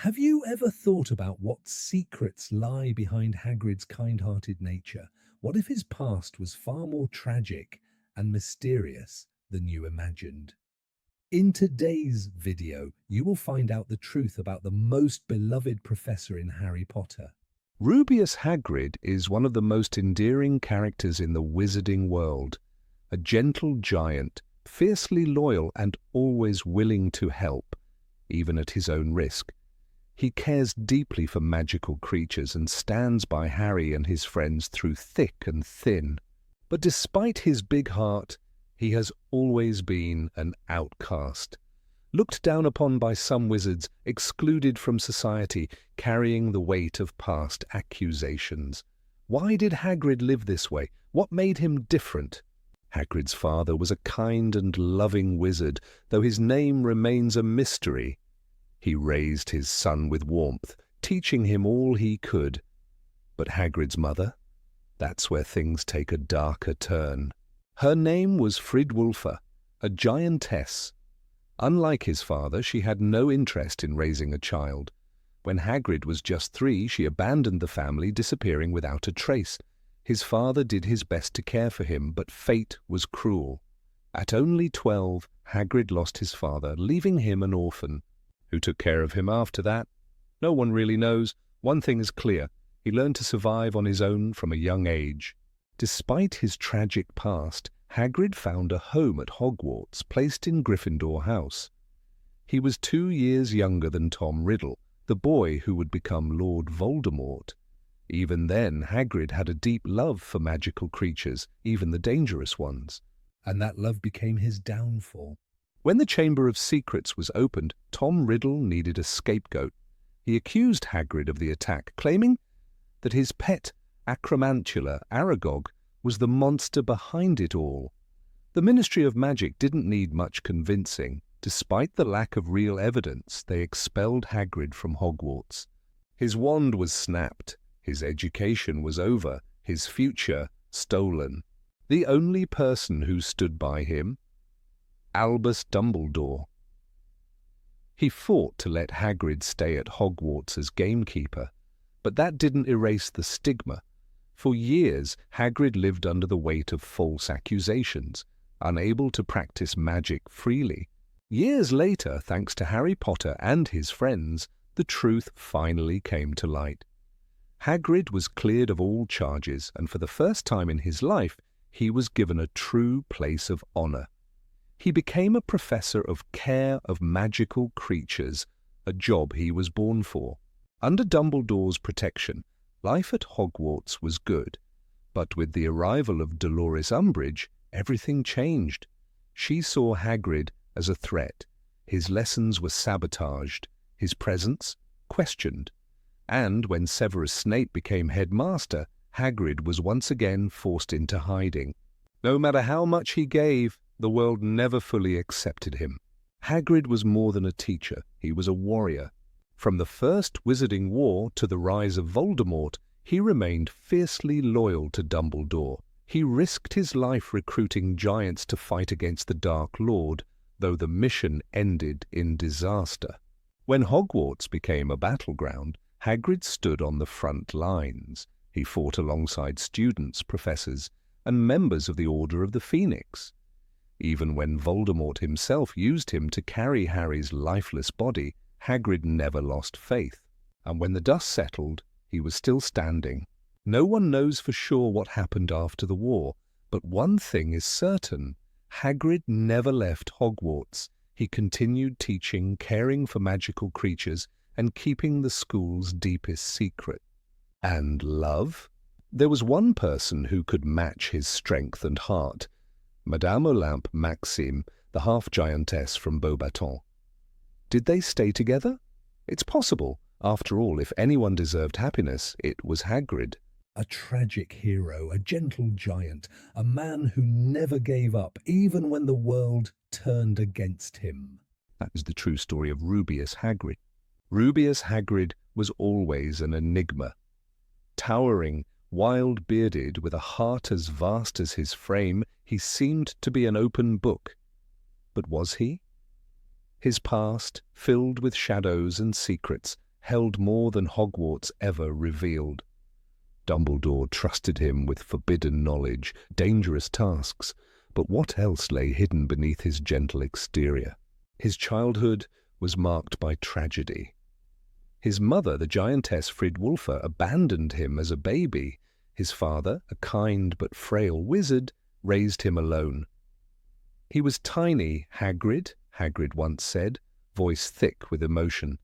Have you ever thought about what secrets lie behind Hagrid's kind-hearted nature? What if his past was far more tragic and mysterious than you imagined? In today's video, you will find out the truth about the most beloved professor in Harry Potter. Rubeus Hagrid is one of the most endearing characters in the wizarding world. A gentle giant, fiercely loyal and always willing to help, even at his own risk. He cares deeply for magical creatures and stands by Harry and his friends through thick and thin. But despite his big heart, he has always been an outcast. Looked down upon by some wizards, excluded from society, carrying the weight of past accusations. Why did Hagrid live this way? What made him different? Hagrid's father was a kind and loving wizard, though his name remains a mystery. He raised his son with warmth, teaching him all he could. But Hagrid's mother? That's where things take a darker turn. Her name was Fridwulfa, a giantess. Unlike his father, she had no interest in raising a child. When Hagrid was just 3, she abandoned the family, disappearing without a trace. His father did his best to care for him, but fate was cruel. At only 12, Hagrid lost his father, leaving him an orphan. Who took care of him after that? No one really knows. One thing is clear. He learned to survive on his own from a young age. Despite his tragic past, Hagrid found a home at Hogwarts, placed in Gryffindor House. He was 2 years younger than Tom Riddle, the boy who would become Lord Voldemort. Even then, Hagrid had a deep love for magical creatures, even the dangerous ones. And that love became his downfall. When the Chamber of Secrets was opened, Tom Riddle needed a scapegoat. He accused Hagrid of the attack, claiming that his pet Acromantula, Aragog, was the monster behind it all. The Ministry of Magic didn't need much convincing. Despite the lack of real evidence, they expelled Hagrid from Hogwarts. His wand was snapped, his education was over, his future stolen. The only person who stood by him? Albus Dumbledore. He fought to let Hagrid stay at Hogwarts as gamekeeper, but that didn't erase the stigma. For years, Hagrid lived under the weight of false accusations, unable to practice magic freely. Years later, thanks to Harry Potter and his friends, the truth finally came to light. Hagrid was cleared of all charges, and for the first time in his life, he was given a true place of honor. He became a professor of care of magical creatures, a job he was born for. Under Dumbledore's protection, life at Hogwarts was good, but with the arrival of Dolores Umbridge, everything changed. She saw Hagrid as a threat. His lessons were sabotaged, his presence questioned. And when Severus Snape became headmaster, Hagrid was once again forced into hiding. No matter how much he gave, the world never fully accepted him. Hagrid was more than a teacher, he was a warrior. From the First Wizarding War to the rise of Voldemort, he remained fiercely loyal to Dumbledore. He risked his life recruiting giants to fight against the Dark Lord, though the mission ended in disaster. When Hogwarts became a battleground, Hagrid stood on the front lines. He fought alongside students, professors, and members of the Order of the Phoenix. Even when Voldemort himself used him to carry Harry's lifeless body, Hagrid never lost faith. And when the dust settled, he was still standing. No one knows for sure what happened after the war, but one thing is certain. Hagrid never left Hogwarts. He continued teaching, caring for magical creatures, and keeping the school's deepest secret. And love? There was one person who could match his strength and heart. Madame Olympe Maxime, the half-giantess from Beauxbatons. Did they stay together? It's possible. After all, if anyone deserved happiness, it was Hagrid. A tragic hero, a gentle giant, a man who never gave up, even when the world turned against him. That is the true story of Rubeus Hagrid. Rubeus Hagrid was always an enigma. Towering, wild-bearded, with a heart as vast as his frame, he seemed to be an open book. But was he? His past, filled with shadows and secrets, held more than Hogwarts ever revealed. Dumbledore trusted him with forbidden knowledge, dangerous tasks, but what else lay hidden beneath his gentle exterior? His childhood was marked by tragedy. His mother, the giantess Fridwulfa, abandoned him as a baby. His father, a kind but frail wizard, raised him alone. He was tiny, Hagrid once said, voice thick with emotion.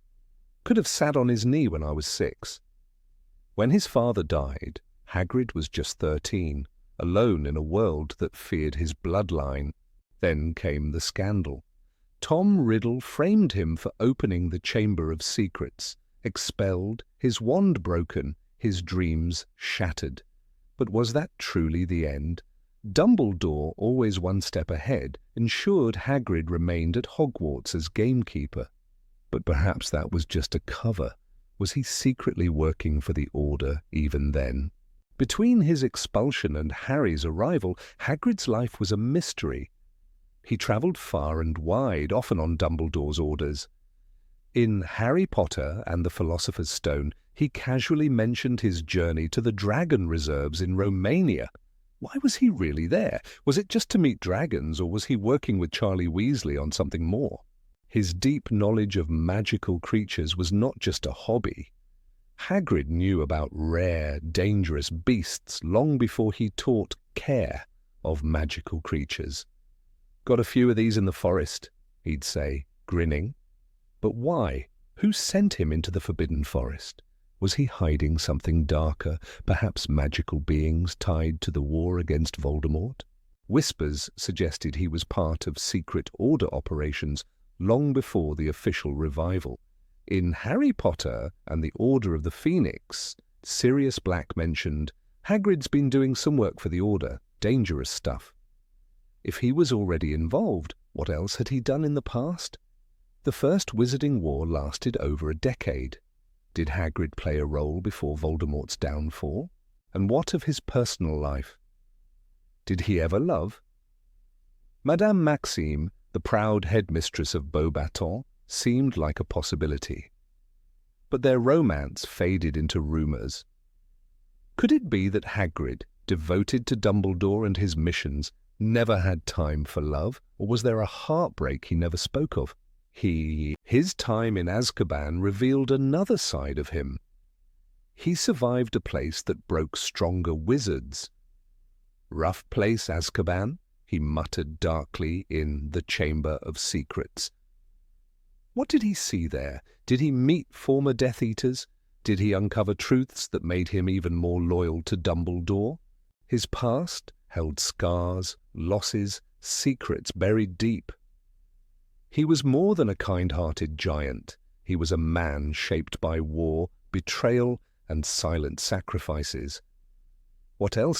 Could have sat on his knee when I was 6. When his father died, Hagrid was just 13, alone in a world that feared his bloodline. Then came the scandal. Tom Riddle framed him for opening the Chamber of Secrets, expelled, his wand broken, his dreams shattered. But was that truly the end? Dumbledore, always one step ahead, ensured Hagrid remained at Hogwarts as gamekeeper. But perhaps that was just a cover. Was he secretly working for the Order even then? Between his expulsion and Harry's arrival, Hagrid's life was a mystery. He travelled far and wide, often on Dumbledore's orders. In Harry Potter and the Philosopher's Stone, he casually mentioned his journey to the dragon reserves in Romania. Why was he really there? Was it just to meet dragons, or was he working with Charlie Weasley on something more? His deep knowledge of magical creatures was not just a hobby. Hagrid knew about rare, dangerous beasts long before he taught care of magical creatures. "Got a few of these in the forest," he'd say, grinning. But why? Who sent him into the Forbidden Forest? Was he hiding something darker, perhaps magical beings tied to the war against Voldemort? Whispers suggested he was part of secret Order operations long before the official revival. In Harry Potter and the Order of the Phoenix, Sirius Black mentioned, "Hagrid's been doing some work for the Order, dangerous stuff." If he was already involved, what else had he done in the past? The First Wizarding War lasted over a decade. Did Hagrid play a role before Voldemort's downfall? And what of his personal life? Did he ever love? Madame Maxime, the proud headmistress of Beauxbatons, seemed like a possibility. But their romance faded into rumours. Could it be that Hagrid, devoted to Dumbledore and his missions, never had time for love, or was there a heartbreak he never spoke of? His time in Azkaban revealed another side of him. He survived a place that broke stronger wizards. "Rough place, Azkaban," he muttered darkly in the Chamber of Secrets. What did he see there? Did he meet former Death Eaters? Did he uncover truths that made him even more loyal to Dumbledore? His past held scars, losses, secrets buried deep. He was more than a kind-hearted giant. He was a man shaped by war, betrayal, and silent sacrifices. What else